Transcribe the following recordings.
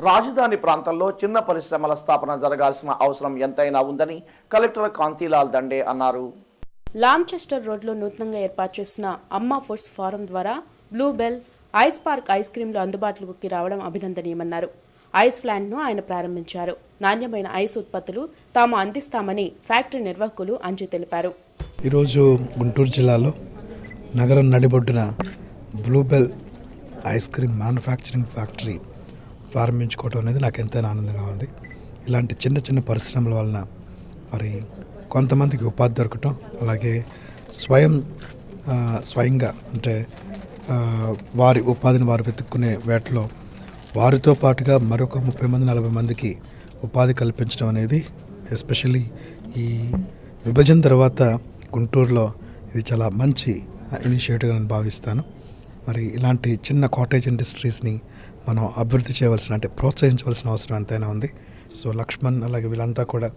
రాజధాని ప్రాంతంలో చిన్న పరిశ్రమల స్థాపన జరగాల్సిన అవసరం ఎంతైనా ఉందని కలెక్టర్ కాంతిలాల్ దండే అన్నారు. లాంచెస్టర్ రోడ్లో నూతనంగా ఏర్పాటు చేసిన అమ్మా ఫుడ్స్ ఫారం ద్వారా blue bell ice park ice క్రీంలు అందుబాటులోకి రావడం అభినందనీయమన్నారు. ఐస్ ప్లాంట్ను ఆయన ప్రారంభించారు. నాణ్యమైన ఐస్ ఉత్పత్తులు తాము అందిస్తామని ఫ్యాక్టరీ నిర్వాహకులు అంజు తెలిపారు. ఈరోజు గుంటూరు జిల్లాలో నగరం నడిబొడ్డున bluebell ice cream manufacturing factory ప్రారంభించుకోవడం అనేది నాకు ఎంతైనా ఆనందంగా ఉంది. ఇలాంటి చిన్న చిన్న పరిశ్రమల వలన మరి కొంతమందికి ఉపాధి దొరకటం, అలాగే స్వయంగా అంటే వారి ఉపాధిని వారు వెతుక్కునే వేటలో వారితో పాటుగా మరొక 30 మంది 40 మందికి ఉపాధి కల్పించడం అనేది ఎస్పెషల్లీ ఈ విభజన తర్వాత గుంటూరులో ఇది చాలా మంచి ఇనిషియేటివ్గా నేను భావిస్తాను. మరి ఇలాంటి చిన్న కాటేజ్ ఇండస్ట్రీస్ని మనం అభివృద్ధి చేయవలసిన, అంటే ప్రోత్సహించవలసిన అవసరం ఎంతైనా ఉంది. సో లక్ష్మణ్ అలాగే వీళ్ళంతా కూడా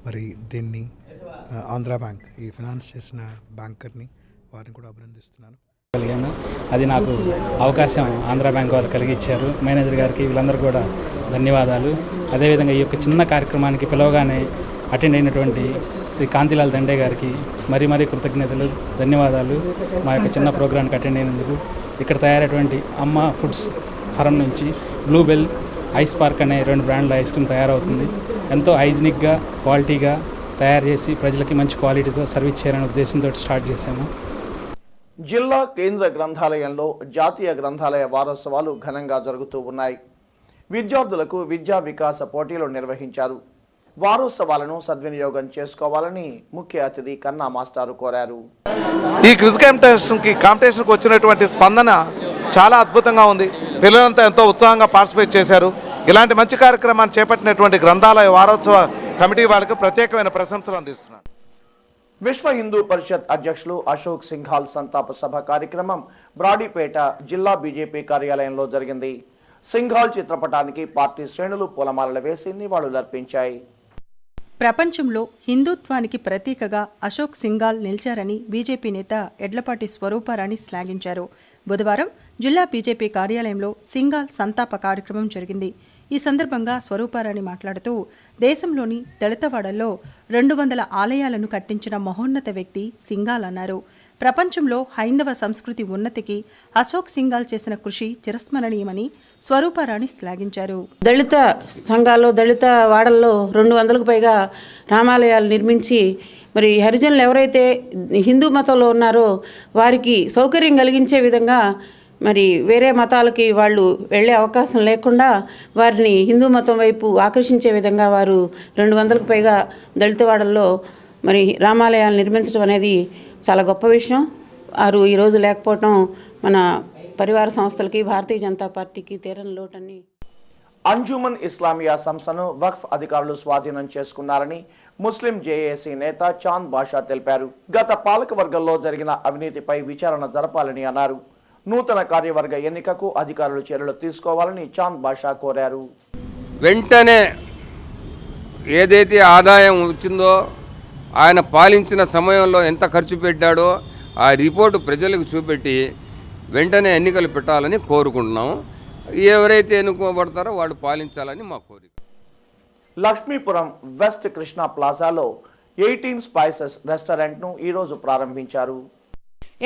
మరి దీన్ని ఆంధ్ర బ్యాంక్ ఈ ఫైనాన్స్ చేసిన బ్యాంకర్ని వారిని కూడా అభినందిస్తున్నాను. అది నాకు అవకాశం ఆంధ్ర బ్యాంక్ వారు కలిగించారు. మేనేజర్ గారికి వీళ్ళందరూ కూడా ధన్యవాదాలు. అదేవిధంగా ఈ యొక్క చిన్న కార్యక్రమానికి పిలవగానే అటెండ్ అయినటువంటి శ్రీ కాంతిలాల్ దండే గారికి మరీ కృతజ్ఞతలు, ధన్యవాదాలు. మా యొక్క చిన్న ప్రోగ్రాంకి అటెండ్ అయినందుకు. ఇక్కడ తయారైనటువంటి అమ్మ ఫుడ్స్ ఫారం నుంచి బ్లూ బెల్, ఐస్ పార్క్ అనే 2 బ్రాండ్ల ఐస్ క్రీమ్ తయారవుతుంది. ఎంతో హైజీనిక్గా, క్వాలిటీగా తయారు చేసి ప్రజలకి మంచి క్వాలిటీతో సర్వీస్ చేయాలనే ఉద్దేశంతో స్టార్ట్ చేశాము. జిల్లా కేంద్ర గ్రంథాలయంలో జాతీయ గ్రంథాలయ వారోత్సవాలు ఘనంగా జరుగుతూ ఉన్నాయి. విద్యార్థులకు విద్యా వికాస పోటీలు నిర్వహించారు. వారోత్సవాలను సద్వినియోగం చేసుకోవాలని ముఖ్య అతిథి కన్నా మాస్టారు కోరారు. ఈ క్విజ్ కాంపిటీషన్కి వచ్చినటువంటి స్పందన చాలా అద్భుతంగా ఉంది. పిల్లలంతా ఎంతో ఉత్సాహంగా పార్టిసిపేట్ చేశారు. ఇలాంటి మంచి కార్యక్రమాన్ని చేపట్టినటువంటి గ్రంథాలయ వారోత్సవ కమిటీ వాళ్ళకి ప్రత్యేకమైన ప్రశంసలు అందిస్తున్నారు. విశ్వ హిందూ పరిషత్ అధ్యక్షులు అశోక్ సింఘాల్ సంతాప సభ కార్యక్రమం బ్రాడీపేట జిల్లా బీజేపీ కార్యాలయంలో జరిగింది. సింఘాల్ చిత్రపటానికి పార్టీ శ్రేణులు పూలమాలలు వేసి నివాళులర్పించాయి. ప్రపంచంలో హిందుత్వానికి ప్రతీకగా అశోక్ సింఘాల్ నిలిచారని బీజేపీ నేత ఎడ్లపాటి స్వరూపారాణి శ్లాఘించారు. బుధవారం జిల్లా బీజేపీ కార్యాలయంలో సింఘాల్ సంతాప కార్యక్రమం జరిగింది. ఈ సందర్భంగా స్వరూపారాణి మాట్లాడుతూ దేశంలోని దళితవాడల్లో 200 ఆలయాలను కట్టించిన మహోన్నత వ్యక్తి సింఘాల్ అన్నారు. ప్రపంచంలో హైందవ సంస్కృతి ఉన్నతికి అశోక్ సింఘాల్ చేసిన కృషి చిరస్మరణీయమని స్వరూపారాణి శ్లాఘించారు. దళిత సంఘాల్లో, దళిత వాడల్లో 200కు పైగా రామాలయాలు నిర్మించి మరి హరిజనులు ఎవరైతే హిందూ మతంలో ఉన్నారో వారికి సౌకర్యం కలిగించే విధంగా, మరి వేరే మతాలకి వాళ్ళు వెళ్ళే అవకాశం లేకుండా వారిని హిందూ మతం వైపు ఆకర్షించే విధంగా వారు 200కు పైగా దళితవాడల్లో మరి రామాలయాలు నిర్మించడం అనేది చాలా గొప్ప విషయం. వారు ఈరోజు లేకపోవటం మన పరివార సంస్థలకి, భారతీయ జనతా పార్టీకి తీరని లోటని. అంజుమన్ ఇస్లామియా సంస్థను వక్ఫ్ అధికారులు స్వాధీనం చేసుకున్నారని ముస్లిం జేఏసీ నేత చాంద్ బాషా తెలిపారు. గత పాలక వర్గంలో జరిగిన అవినీతిపై విచారణ జరపాలని అన్నారు. నూతన కార్యవర్గ ఎన్నికకు అధికారులు చర్యలు తీసుకోవాలని చాంద్ బాషా కోరారు. వెంటనే ఏదైతే ఆదాయం వచ్చిందో, ఆయన పాలించిన సమయంలో ఎంత ఖర్చు పెట్టాడో ఆ రిపోర్టు ప్రజలకు చూపెట్టి వెంటనే ఎన్నికలు పెట్టాలని కోరుకుంటున్నాం. ఎవరైతే ఎన్నుకోబడతారో వాళ్ళు పాలించాలని మా కోరిక. లక్ష్మీపురం వెస్ట్ కృష్ణా ప్లాజాలో 18 స్పైసెస్ రెస్టారెంట్ను ఈరోజు ప్రారంభించారు.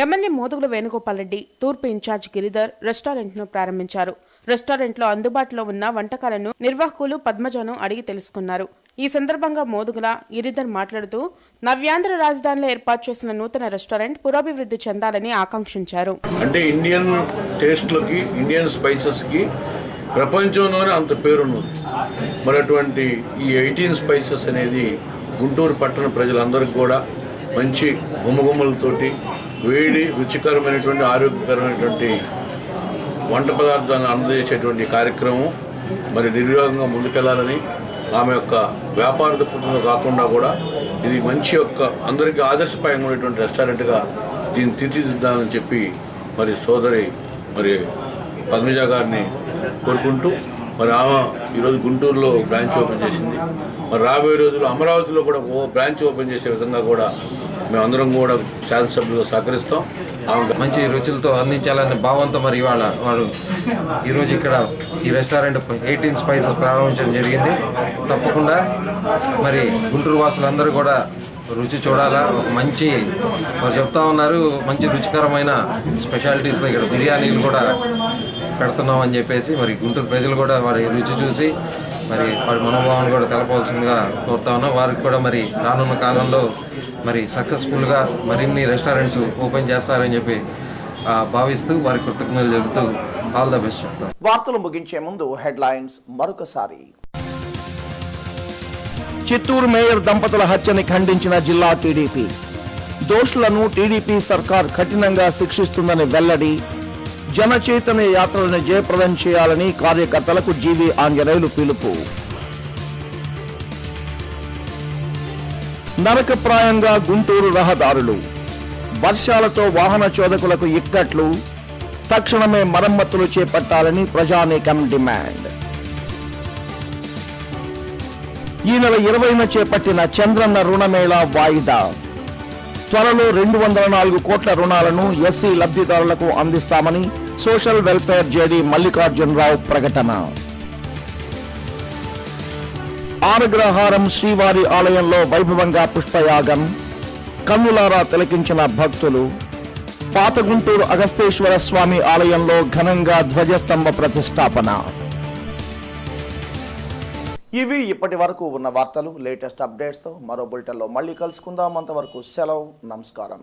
ఎమ్మెల్యే మోదుగుల వేణుగోపాల్ రెడ్డి, తూర్పు ఇన్ఛార్జ్ గిరిధర్ రెస్టారెంట్ను ప్రారంభించారు. రెస్టారెంట్లో అందుబాటులో ఉన్న వంటకాలను నిర్వాహకులు పద్మజను అడిగి తెలుసుకున్నారు. ఈ సందర్భంగా మోదుగుల, గిరిధర్ మాట్లాడుతూ నవ్యాంధ్ర రాజధానిలో ఏర్పాటు చేసిన నూతన రెస్టారెంట్ పురోభివృద్ధి చెందాలని ఆకాంక్షించారు. అంటే ఇండియన్ టేస్ట్లకి, ఇండియన్ స్పైసెస్కి ప్రపంచంలోనే అంత పేరున్నది. మరి అటువంటి ఈ 18 స్పైసెస్ అనేది గుంటూరు పట్టణ ప్రజలందరికీ కూడా మంచి గుమ్మగుమ్మలతోటి వేడి, రుచికరమైనటువంటి, ఆరోగ్యకరమైనటువంటి వంట పదార్థాలను అందజేసేటువంటి కార్యక్రమం మరి నిర్విఘ్నంగా ముందుకెళ్లాలని, ఆమె యొక్క వ్యాపార దృక్పథంలో కాకుండా కూడా ఇది మంచి యొక్క అందరికీ ఆదర్శప్రాయంగా ఉన్నటువంటి రెస్టారెంట్గా దీన్ని తీర్చిదిద్దాలని చెప్పి మరి సోదరి మరి పద్మజ గారిని కోరుకుంటూ, మరి ఆమె ఈరోజు గుంటూరులో బ్రాంచ్ ఓపెన్ చేసింది. మరి రాబోయే రోజుల్లో అమరావతిలో కూడా బ్రాంచ్ ఓపెన్ చేసే విధంగా కూడా మేమందరం కూడా శాసనసభ్యులుగా సహకరిస్తాం. మంచి రుచులతో అందించాలనే భావంతో మరి ఇవాళ వారు ఈరోజు ఇక్కడ ఈ రెస్టారెంట్ 18 స్పైసెస్ ప్రారంభించడం జరిగింది. తప్పకుండా మరి గుంటూరు వాసులందరూ కూడా రుచి చూడాలా. ఒక మంచి వారు చెప్తా ఉన్నారు, మంచి రుచికరమైన స్పెషాలిటీస్ ఇక్కడ బిర్యానీలు కూడా పెడుతున్నామని చెప్పేసి మరి గుంటూరు ప్రజలు కూడా వారి రుచి చూసి మరి వారి మనోభావాన్ని కూడా తెలపవలసిందిగా కోరుతా ఉన్నాం. వారికి కూడా మరి రానున్న కాలంలో మరి సక్సెస్ఫుల్గా మరిన్ని రెస్టారెంట్స్ ఓపెన్ చేస్తారని చెప్పి భావిస్తూ వారి కృతజ్ఞతలు చెబుతూ ఆల్ ద బెస్ట్ చెప్తాం. వార్తలు ముగించే ముందు హెడ్లైన్స్ మరొకసారి. చిత్తూరు మేయర్ దంపతుల హత్యని ఖండించిన జిల్లా టీడీపీ. దోషులను టీడీపీ సర్కార్ కఠినంగా శిక్షిస్తుందని వెల్లడి. జనచైతన్య యాత్రలను జయప్రదం చేయాలని కార్యకర్తలకు జీవీ ఆంజనేయులు పిలుపు. నరకప్రాయంగా గుంటూరు రహదారులు. వర్షాలతో వాహన చోదకులకు ఇక్కట్లు. తక్షణమే మరమ్మతులు చేపట్టాలని ప్రజానీకం డిమాండ్. ఈ నెల 20న చేపట్టిన చంద్రన్న రుణమేళా వాయిదా. త్వరలో 204 కోట్ల రుణాలను ఎస్సీ లబ్ధిదారులకు అందిస్తామని సోషల్ వెల్ఫేర్ జేడీ మల్లికార్జునరావు ప్రకటన. ఆరగ్రహారం శ్రీవారి ఆలయంలో వైభవంగా పుష్పయాగం. కన్నులారా తిలకించిన భక్తులు. పాత గుంటూరు అగస్తేశ్వర స్వామి ఆలయంలో ఘనంగా ధ్వజస్తంభ ప్రతిష్టాపన. ఇవి ఇప్పటి వరకు ఉన్న వార్తలు. లేటెస్ట్ అప్డేట్స్తో మరో బులెటిన్లో మళ్ళీ కలుసుకుందాం. అంతవరకు సెలవు. నమస్కారం.